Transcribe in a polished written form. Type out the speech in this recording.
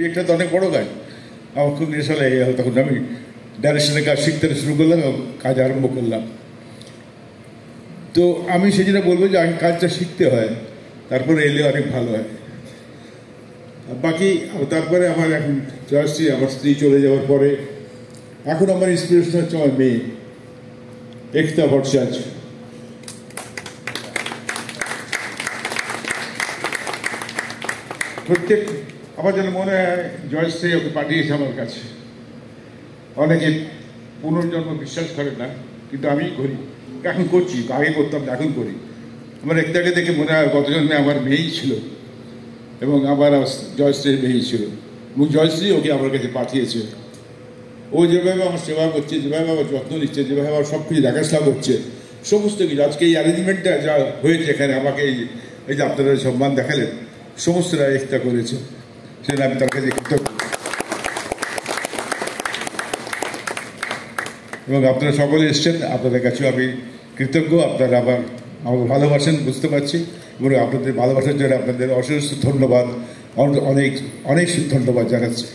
একটা তো অনেক বড় কাজ, আমার খুব নেশা লেগে গেল। তখন আমি ডাইরেকশনের কাজ শিখতে শুরু করলাম এবং কাজ আরম্ভ করলাম। তো আমি সেই জন্য বলবো যে আগে কাজটা শিখতে হয়, তারপরে এলে অনেক ভালো হয়। বাকি তারপরে আমার এখন জয়শ্রী, আমার স্ত্রী চলে যাওয়ার পরে এখন আমার ইন্সপিরেশন হচ্ছে আমার মেয়ে একতা ভট্টাচার্য। প্রত্যেক আমার যেন মনে হয় জয়শ্রী ওকে পাঠিয়েছে আমার কাছে। অনেকে পুনর্জন্ম বিশ্বাস করে না, কিন্তু আমি করি, এখন করছি, আগে করতাম না, এখন করি। আমার একটাকে দেখে মনে হয় গত জন্মে আমার মেয়েই ছিল এবং আবার জয়শ্রীর মেয়েই ছিল, এবং জয়শ্রী ওকে আমার কাছে পাঠিয়েছে। ও যেভাবে আমার সেবা করছে, যেভাবে আমার যত্ন নিচ্ছে, যেভাবে আমার সব কিছু দেখাশোনা করছে, সমস্ত কিছু আজকে এই অ্যারেঞ্জমেন্টটা যা হয়েছে এখানে, আমাকে এই যে আপনারা সম্মান দেখালেন, সমস্তটা একতা করেছে, সেটা আমি তার কাছে কৃতজ্ঞ। এবং আপনারা সকলে এসছেন, আপনাদের কাছেও আমি কৃতজ্ঞ। আপনারা আবার আমাকে ভালোবাসেন বুঝতে পারছি, এবং আপনাদের ভালোবাসার জন্য আপনাদের অশেষ ধন্যবাদ, অনেক অনেক ধন্যবাদ জানাচ্ছি।